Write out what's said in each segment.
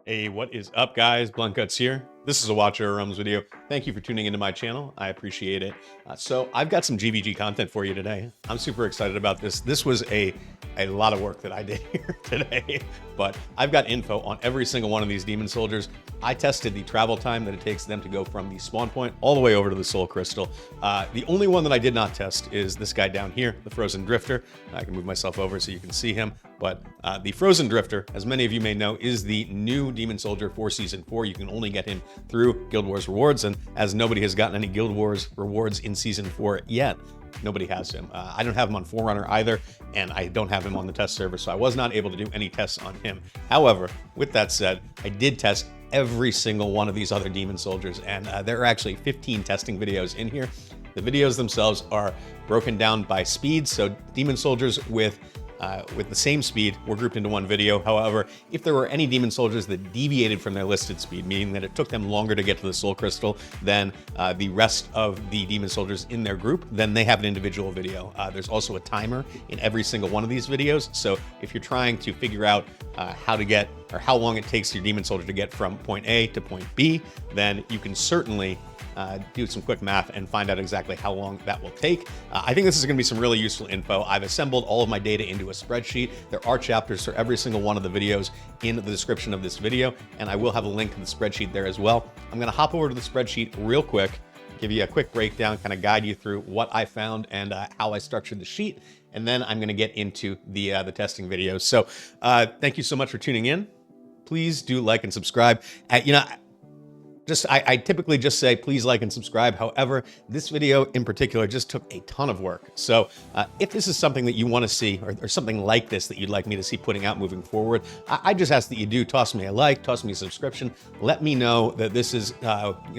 Hey, what is up, guys? Blunt Guts here. This is a Watch Over Realms video. Thank you for tuning into my channel. I appreciate it. So I've got some GvG content for you today. I'm super excited about this. This was a lot of work that I did here today, but I've got info on every single one of these demon soldiers. I tested the travel time that it takes them to go from the spawn point all the way over to the soul crystal. The only one that I did not test is this guy down here, the Frozen Drifter. I can move myself over so you can see him. But the Frozen Drifter, as many of you may know, is the new demon soldier for Season 4. You can only get him through Guild Wars rewards, and as nobody has gotten any Guild Wars rewards in Season 4 yet, nobody has him. I don't have him on Forerunner either, and I don't have him on the test server, so I was not able to do any tests on him. However, with that said, I did test every single one of these other demon soldiers, and there are actually 15 testing videos in here. The videos themselves are broken down by speed, so demon soldiers with the same speed were grouped into one video. However, if there were any demon soldiers that deviated from their listed speed, meaning that it took them longer to get to the soul crystal than the rest of the demon soldiers in their group, then they have an individual video. There's also a timer in every single one of these videos. So if you're trying to figure out how to get, or how long it takes your demon soldier to get from point A to point B, then you can certainly do some quick math and find out exactly how long that will take. I think this is going to be some really useful info. I've assembled all of my data into a spreadsheet. There are chapters for every single one of the videos in the description of this video, and I will have a link to the spreadsheet there as well. I'm going to hop over to the spreadsheet real quick, give you a quick breakdown, kind of guide you through what I found and how I structured the sheet, and then I'm going to get into the testing videos. So thank you so much for tuning in. Please do like and subscribe. I typically just say, please like and subscribe. However, this video in particular just took a ton of work. So if this is something that you want to see, or something like this that you'd like me to see putting out moving forward, I just ask that you do toss me a like, toss me a subscription. Let me know that this is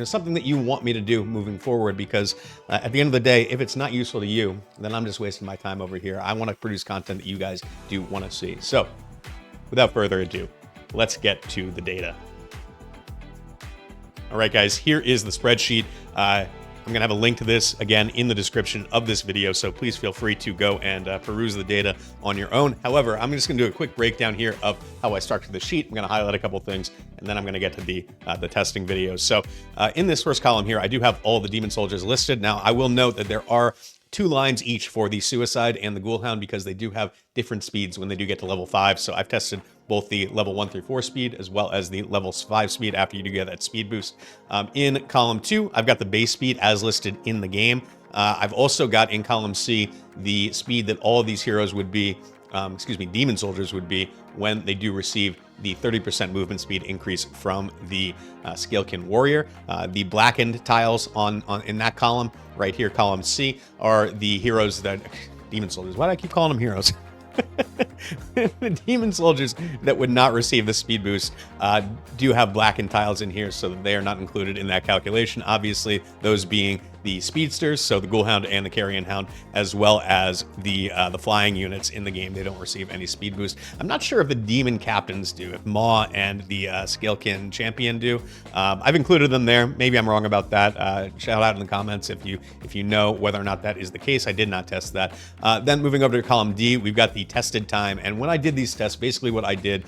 something that you want me to do moving forward, because at the end of the day, if it's not useful to you, then I'm just wasting my time over here. I want to produce content that you guys do want to see. So without further ado, let's get to the data. All right, guys, here is the spreadsheet. I'm going to have a link to this, again, in the description of this video, so please feel free to go and peruse the data on your own. However, I'm just going to do a quick breakdown here of how I structured the sheet. I'm going to highlight a couple things, and then I'm going to get to the testing videos. So in this first column here, I do have all the demon soldiers listed. Now, I will note that there are 2 lines each for the Suicide and the Ghoul Hound, because they do have different speeds when they do get to level 5. So I've tested both the level 1 through 4 speed as well as the level 5 speed after you do get that speed boost. In column 2, I've got the base speed as listed in the game. I've also got in column C the speed that all of these heroes would be, demon soldiers would be when they do receive the 30% movement speed increase from the Scalekin warrior. The blackened tiles in that column right here, column C, are the heroes that demon soldiers. Why do I keep calling them heroes? The demon soldiers that would not receive the speed boost do have blackened tiles in here, so that they are not included in that calculation. Obviously, those being the speedsters, so the Ghoul Hound and the Carrion Hound, as well as the flying units in the game. They don't receive any speed boost. I'm not sure if the demon captains do, if Maw and the Scalekin champion do. I've included them there. Maybe I'm wrong about that. Shout out in the comments if you know whether or not that is the case. I did not test that. Then moving over to column D, we've got the tested time. And when I did these tests, basically what I did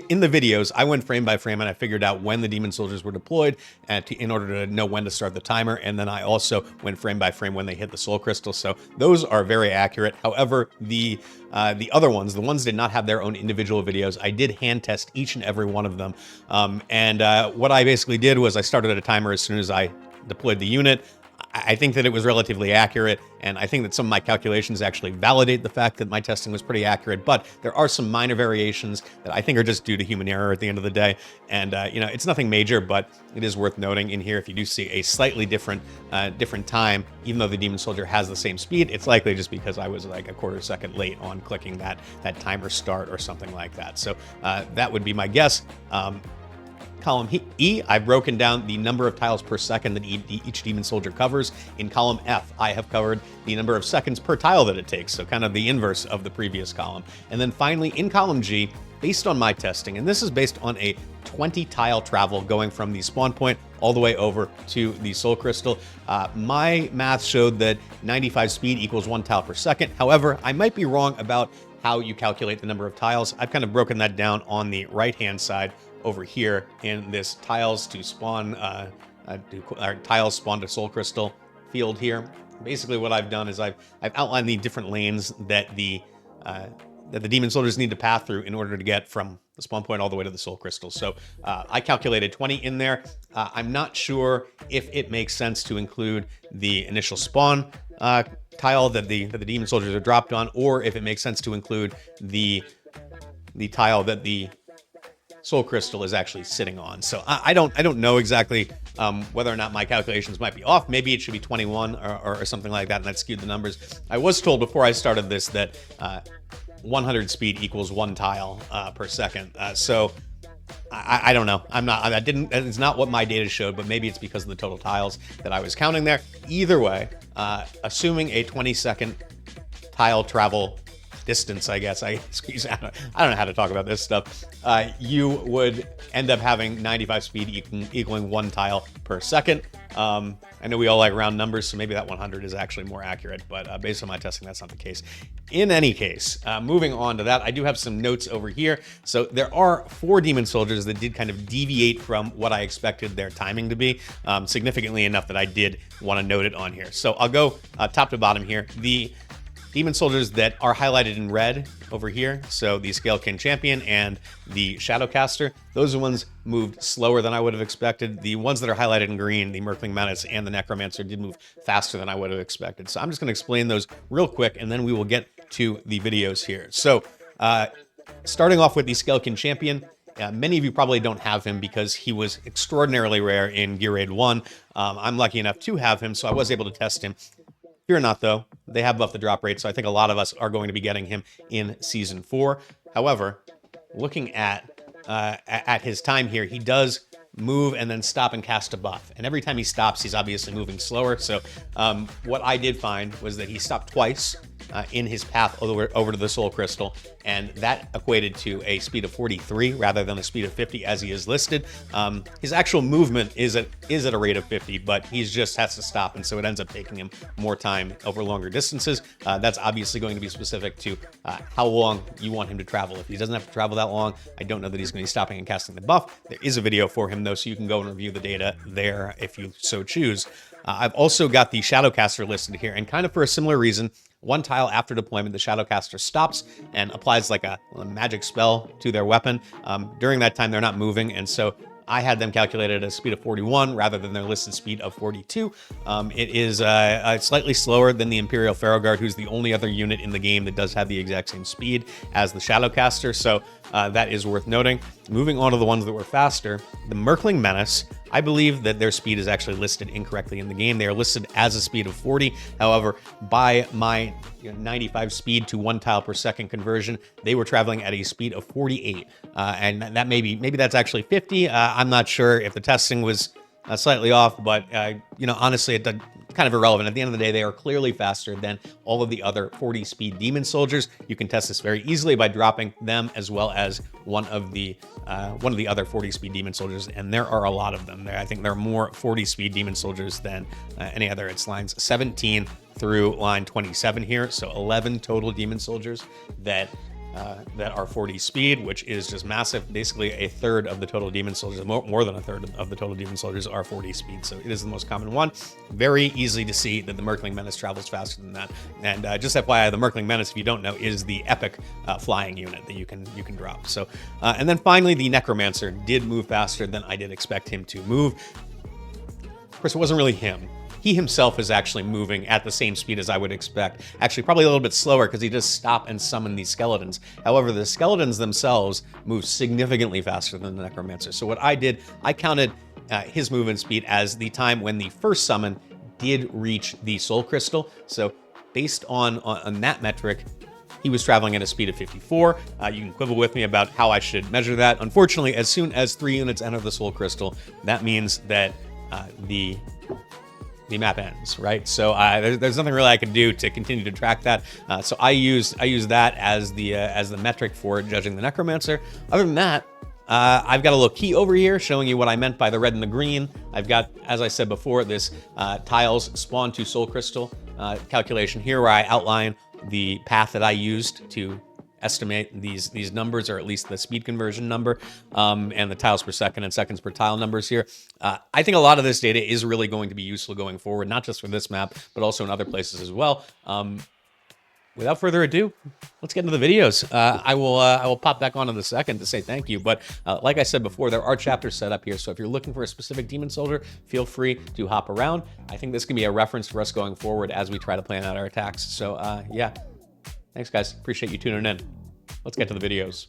in the videos, I went frame by frame and I figured out when the demon soldiers were deployed in order to know when to start the timer. And then I also went frame by frame when they hit the soul crystal. So those are very accurate. However, the other ones, the ones did not have their own individual videos. I did hand test each and every one of them. What I basically did was I started a timer as soon as I deployed the unit. I think that it was relatively accurate, and I think that some of my calculations actually validate the fact that my testing was pretty accurate, but there are some minor variations that I think are just due to human error at the end of the day. And it's nothing major, but it is worth noting in here, if you do see a slightly different time, even though the demon soldier has the same speed, it's likely just because I was like a quarter second late on clicking that timer start or something like that. So that would be my guess. Column E, I've broken down the number of tiles per second that each demon soldier covers. In column F, I have covered the number of seconds per tile that it takes, so kind of the inverse of the previous column. And then finally, in column G, based on my testing, and this is based on a 20 tile travel going from the spawn point all the way over to the soul crystal, my math showed that 95 speed equals 1 tile per second. However, I might be wrong about how you calculate the number of tiles. I've kind of broken that down on the right-hand side over here in this tiles to spawn, tiles spawn to soul crystal field here. Basically what I've done is I've outlined the different lanes that the demon soldiers need to pass through in order to get from the spawn point all the way to the soul crystal. So I calculated 20 in there. I'm not sure if it makes sense to include the initial spawn tile that the demon soldiers are dropped on, or if it makes sense to include the tile that the soul crystal is actually sitting on. So I don't know exactly whether or not my calculations might be off. Maybe it should be 21 or something like that, and that skewed the numbers. I was told before I started this that 100 speed equals 1 tile per second. So I don't know. It's not what my data showed, but maybe it's because of the total tiles that I was counting there. Either way, assuming a 20-second tile travel distance, I guess. I don't know how to talk about this stuff. You would end up having 95 speed equaling 1 tile per second. I know we all like round numbers, so maybe that 100 is actually more accurate, but based on my testing, that's not the case. In any case, moving on to that, I do have some notes over here. So there are 4 demon soldiers that did kind of deviate from what I expected their timing to be, significantly enough that I did want to note it on here. So I'll go top to bottom here. The demon soldiers that are highlighted in red over here, so the Scalekin champion and the Shadowcaster, those are ones moved slower than I would have expected. The ones that are highlighted in green, the Murkling, Menace, and the Necromancer, did move faster than I would have expected. So I'm just going to explain those real quick, and then we will get to the videos here. So starting off with the Scalekin champion, many of you probably don't have him because he was extraordinarily rare in Gear Raid 1. I'm lucky enough to have him, so I was able to test him. Fear not, though, they have buffed the drop rate, so I think a lot of us are going to be getting him in Season 4. However, looking at his time here, he does move and then stop and cast a buff. And every time he stops, he's obviously moving slower. So what I did find was that he stopped twice in his path over to the Soul Crystal, and that equated to a speed of 43 rather than a speed of 50 as he is listed. His actual movement is at a rate of 50, but he just has to stop, and so it ends up taking him more time over longer distances. That's obviously going to be specific to how long you want him to travel. If he doesn't have to travel that long, I don't know that he's going to be stopping and casting the buff. There is a video for him, though, so you can go and review the data there if you so choose. I've also got the Shadowcaster listed here, and kind of for a similar reason. 1 tile after deployment, the Shadowcaster stops and applies like a magic spell to their weapon. During that time, they're not moving, and so I had them calculated at a speed of 41 rather than their listed speed of 42. It is slightly slower than the Imperial Pharaoh Guard, who's the only other unit in the game that does have the exact same speed as the Shadowcaster, so that is worth noting. Moving on to the ones that were faster, the Murkling Menace, I believe that their speed is actually listed incorrectly in the game. They are listed as a speed of 40. However, by my 95 speed to 1 tile per second conversion, they were traveling at a speed of 48. And that maybe that's actually 50. I'm not sure if the testing was slightly off, but honestly, it's kind of irrelevant. At the end of the day, they are clearly faster than all of the other 40 speed demon soldiers. You can test this very easily by dropping them as well as one of the other 40 speed demon soldiers, and there are a lot of them. I think there are more 40 speed demon soldiers than any other. It's lines 17 through line 27 here, so 11 total demon soldiers that are 40 speed, which is just massive. Basically, a third of the total demon soldiers, more than a third of the total demon soldiers are 40 speed. So it is the most common one. Very easy to see that the Murkling Menace travels faster than that. And just FYI, the Murkling Menace, if you don't know, is the epic flying unit that you can drop. So, and then finally, the Necromancer did move faster than I did expect him to move. Of course, it wasn't really him. He himself is actually moving at the same speed as I would expect. Actually, probably a little bit slower because he does stop and summon these skeletons. However, the skeletons themselves move significantly faster than the Necromancer. So what I did, I counted his movement speed as the time when the first summon did reach the Soul Crystal. So based on that metric, he was traveling at a speed of 54. You can quibble with me about how I should measure that. Unfortunately, as soon as 3 units enter the Soul Crystal, that means that the map ends, right? So there's nothing really I can do to continue to track that. So I use that as the metric for judging the Necromancer. Other than that, I've got a little key over here showing you what I meant by the red and the green. I've got, as I said before, this tiles spawn to Soul Crystal calculation here, where I outline the path that I used to estimate these numbers, or at least the speed conversion number, and the tiles per second and seconds per tile numbers here. I think a lot of this data is really going to be useful going forward, not just for this map, but also in other places as well. Without further ado, let's get into the videos. I will pop back on in a second to say thank you, but like I said before, there are chapters set up here, so if you're looking for a specific demon soldier, feel free to hop around. I think this can be a reference for us going forward as we try to plan out our attacks. So yeah, thanks guys, appreciate you tuning in. Let's get to the videos.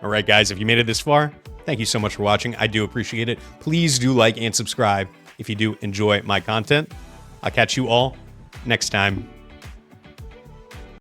All right, guys, if you made it this far, thank you so much for watching. I do appreciate it. Please do like and subscribe if you do enjoy my content. I'll catch you all next time.